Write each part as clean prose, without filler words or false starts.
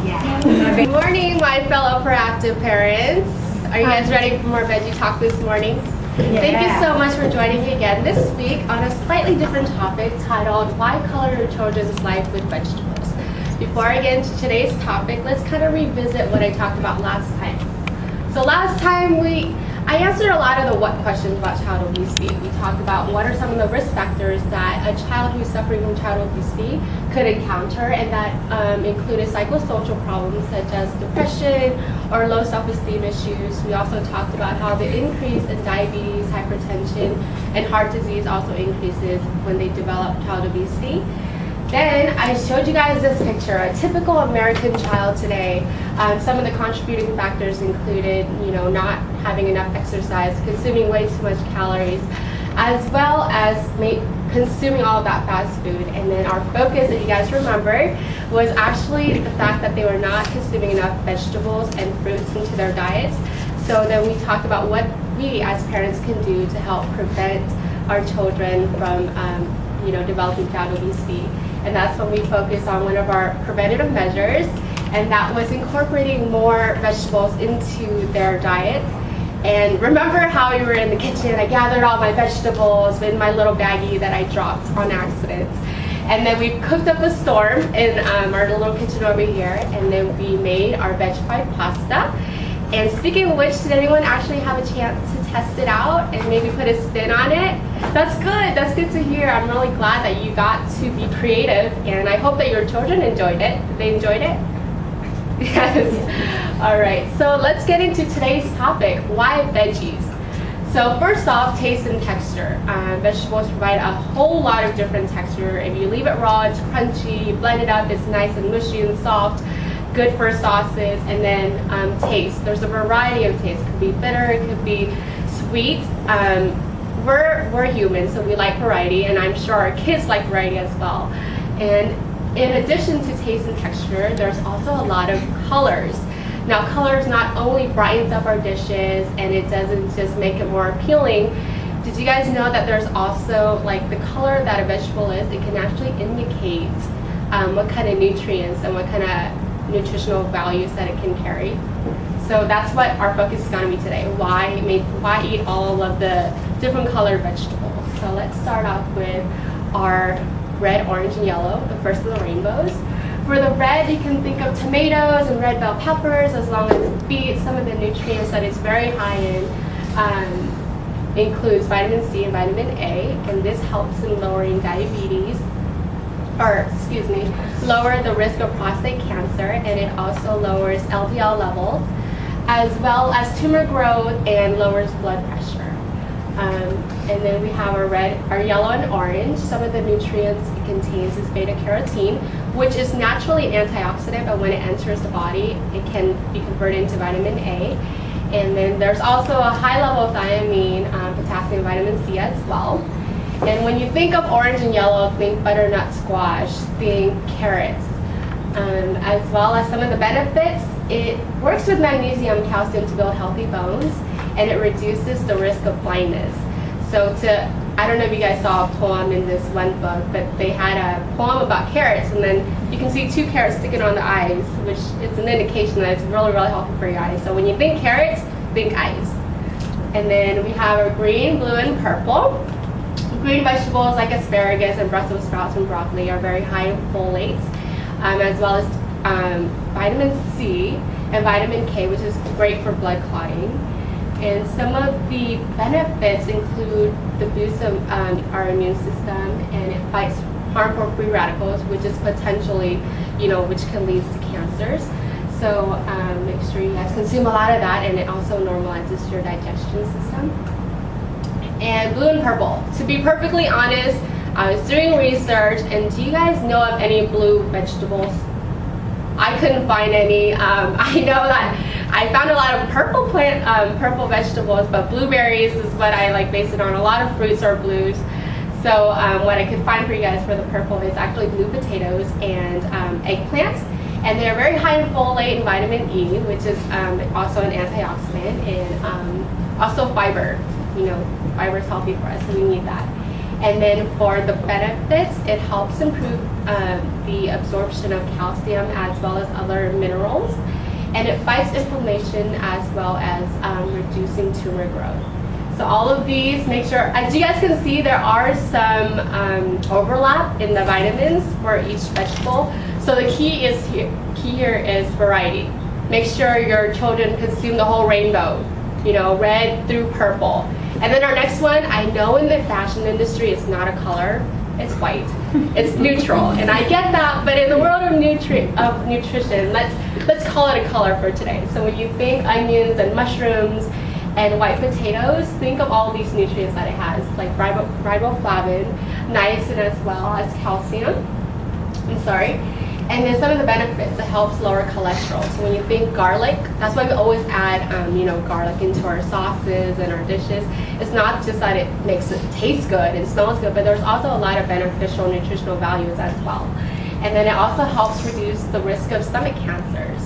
Good morning, my fellow proactive parents. Are you guys ready for more veggie talk this morning? Yeah. Thank you so much for joining me again this week on a slightly different topic titled Why Color Your Children's Life with Vegetables? Before I get into today's topic, let's kind of revisit what I talked about last time. So last time I answered a lot of the what questions about child obesity. We talked about what are some of the risk factors that a child who's suffering from child obesity could encounter, and that included psychosocial problems such as depression or low self-esteem issues. We also talked about how the increase in diabetes, hypertension, and heart disease also increases when they develop child obesity. Then I showed you guys this picture, a typical American child today. Some of the contributing factors included, not having enough exercise, consuming way too much calories, as well as consuming all of that fast food. And then our focus, if you guys remember, was actually the fact that they were not consuming enough vegetables and fruits into their diets. So then we talked about what we as parents can do to help prevent our children from developing child obesity. And that's when we focused on one of our preventative measures, and that was incorporating more vegetables into their diets. And remember how we were in the kitchen, I gathered all my vegetables in my little baggie that I dropped on accident. And then we cooked up a storm in our little kitchen over here, and then we made our veg-fried pasta. And speaking of which, did anyone actually have a chance to test it out and maybe put a spin on it? That's good to hear. I'm really glad that you got to be creative, and I hope that your children enjoyed it. They enjoyed it? Yes. All right, so let's get into today's topic, why veggies? So first off, taste and texture. Vegetables provide a whole lot of different texture. If you leave it raw, it's crunchy. You blend it up, it's nice and mushy and soft. Good for sauces. And then taste. There's a variety of tastes. It could be bitter, it could be sweet. We're humans, so we like variety, and I'm sure our kids like variety as well. And in addition to taste and texture, there's also a lot of colors. Now, colors not only brightens up our dishes, and it doesn't just make it more appealing. Did you guys know that there's also, like, the color that a vegetable is, it can actually indicate what kind of nutrients and what kind of nutritional values that it can carry? So that's what our focus is going to be today. Why eat all of the different colored vegetables? So let's start off with our red, orange, and yellow, the first of the rainbows. For the red, you can think of tomatoes and red bell peppers, as long as beets. Some of the nutrients that it's very high in includes vitamin C and vitamin A, and this helps in lowering lower the risk of prostate cancer, and it also lowers LDL levels, as well as tumor growth, and lowers blood pressure. And then we have our yellow and orange. Some of the nutrients it contains is beta carotene, which is naturally an antioxidant, but when it enters the body, it can be converted into vitamin A. And then there's also a high level of thiamine, potassium, vitamin C as well. And when you think of orange and yellow, think butternut squash, think carrots. As well as some of the benefits, it works with magnesium, calcium to build healthy bones, and it reduces the risk of blindness. So I don't know if you guys saw a poem in this one book, but they had a poem about carrots, and then you can see two carrots sticking on the eyes, which is an indication that it's really, really healthy for your eyes. So when you think carrots, think eyes. And then we have our green, blue, and purple. Green vegetables like asparagus and Brussels sprouts and broccoli are very high in folates, as well as vitamin C and vitamin K, which is great for blood clotting. And some of the benefits include the boost of our immune system, and it fights harmful free radicals, which is potentially, which can lead to cancers. So make sure you guys consume a lot of that, and it also normalizes your digestion system. And blue and purple. To be perfectly honest, I was doing research, and do you guys know of any blue vegetables? I couldn't find any. I know that I found a lot of purple vegetables, but blueberries is what I base it on. A lot of fruits are blues. So what I could find for you guys for the purple is actually blue potatoes and eggplants. And they're very high in folate and vitamin E, which is also an antioxidant, and also fiber. Fiber is healthy for us, so we need that. And then for the benefits, it helps improve the absorption of calcium as well as other minerals. And it fights inflammation as well as reducing tumor growth. So all of these, make sure, as you guys can see, there are some overlap in the vitamins for each vegetable. So the key here is variety. Make sure your children consume the whole rainbow, you know, red through purple. And then our next one, I know in the fashion industry it's not a color, it's white. It's neutral, and I get that, but in the world of nutrition, let's call it a color for today. So when you think onions and mushrooms and white potatoes, think of all these nutrients that it has, like riboflavin, niacin as well as calcium. And then some of the benefits, it helps lower cholesterol. So when you think garlic, that's why we always add garlic into our sauces and our dishes. It's not just that it makes it taste good and smells good, but there's also a lot of beneficial nutritional values as well. And then it also helps reduce the risk of stomach cancers.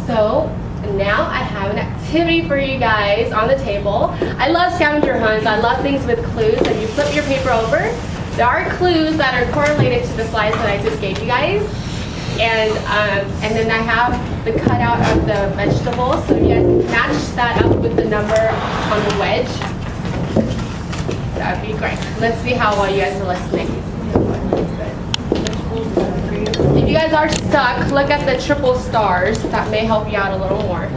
So now I have an activity for you guys on the table. I love scavenger hunts. I love things with clues. If you flip your paper over, there are clues that are correlated to the slides that I just gave you guys. And then I have the cutout of the vegetables. So you guys can match that up with the number on the wedge. That would be great. Let's see how well you guys are listening. If you guys are stuck, look at the triple stars. That may help you out a little more.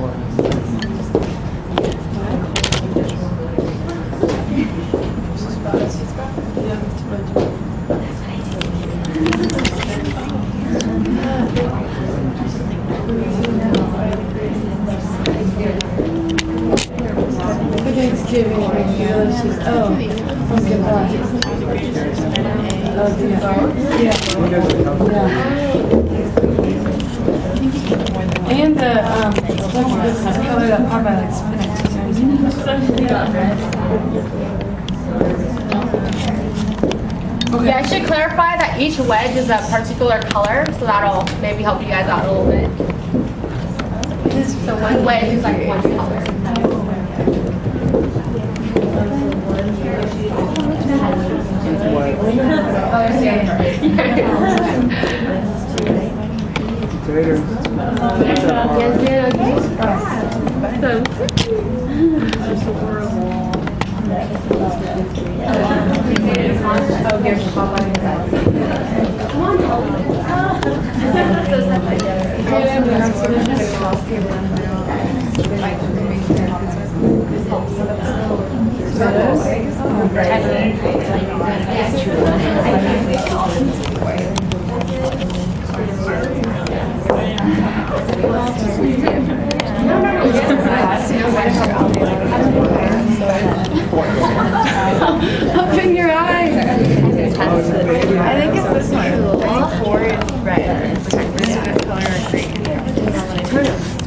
And the color that part by like spinach. Okay, I should clarify that each wedge is a particular color, so that'll maybe help you guys out a little bit. So one wedge is like one color. Open your eyes. I think it's this one. Forward red. This color green.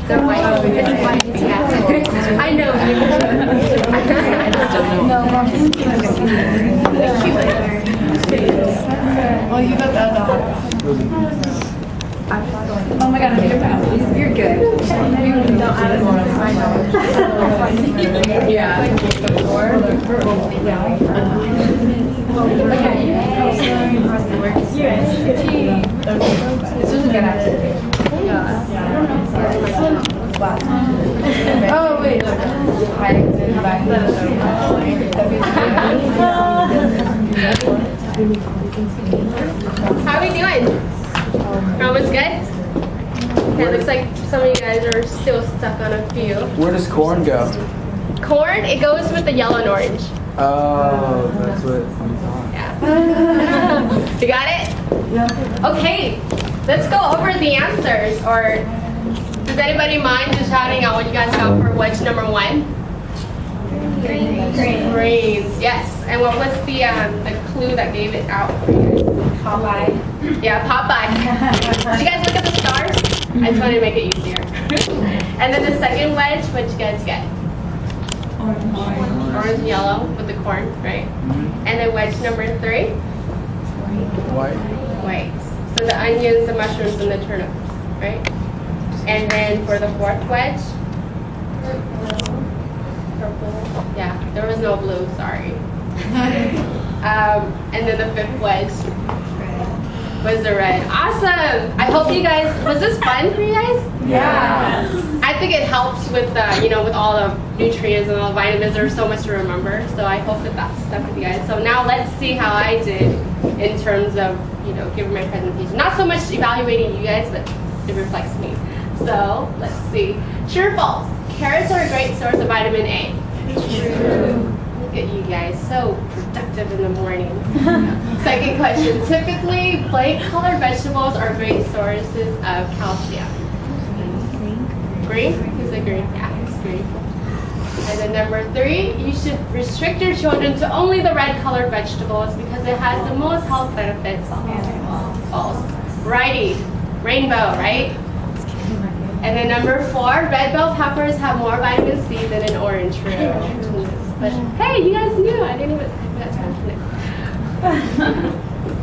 The white. I know. Well, you got that dog. Oh my god, you're good. You don't add more. Yeah. This was a good activity. Oh wait. How are we doing? Everyone's good? Okay, looks like some of you guys are still stuck on a few. Where does corn go? Corn, it goes with the yellow and orange. Oh, that's what I'm talking. Yeah. You got it? Yeah. Okay, let's go over the answers. Or does anybody mind just shouting out what you guys got for wedge number 1? Greens, yes. And what was the clue that gave it out for you? Popeye. Yeah, Popeye. Did you guys look at the stars? I just wanted to make it easier. And then the second wedge, what did you guys get? Orange and yellow with the corn, right? And then wedge number 3? White. White. So the onions, the mushrooms, and the turnips, right? And then for the fourth wedge? Purple. Yeah, there was no blue, sorry. And then the fifth wedge was the red. Awesome! I hope you guys, was this fun for you guys? Yeah. I think it helps with with all the nutrients and all the vitamins. There's so much to remember. So I hope that that's stuck with you guys. So now let's see how I did in terms of, giving my presentation. Not so much evaluating you guys, but it reflects me. So let's see. True or false? Carrots are a great source of vitamin A. True. Look at you guys, so productive in the morning. Second question. Typically, bright colored vegetables are great sources of calcium. Green? Is it green? Yeah, it's green. And then number 3, you should restrict your children to only the red colored vegetables because it has the most health benefits. False. Righty. Rainbow, right? And then number 4, red bell peppers have more vitamin C than an orange fruit. But hey, you guys knew. I didn't even forgot to mention it.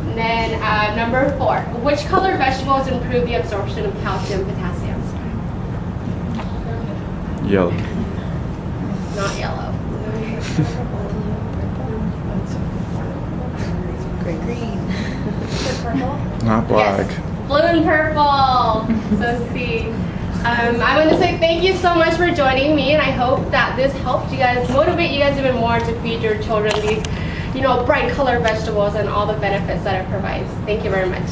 And then number 4, which colored vegetables improve the absorption of calcium and potassium? Yellow. Not yellow. Green. Not black. Yes. Blue and purple. So C. I want to say thank you so much for joining me, and I hope that this helped you guys, motivate you guys even more to feed your children these, bright colored vegetables and all the benefits that it provides. Thank you very much.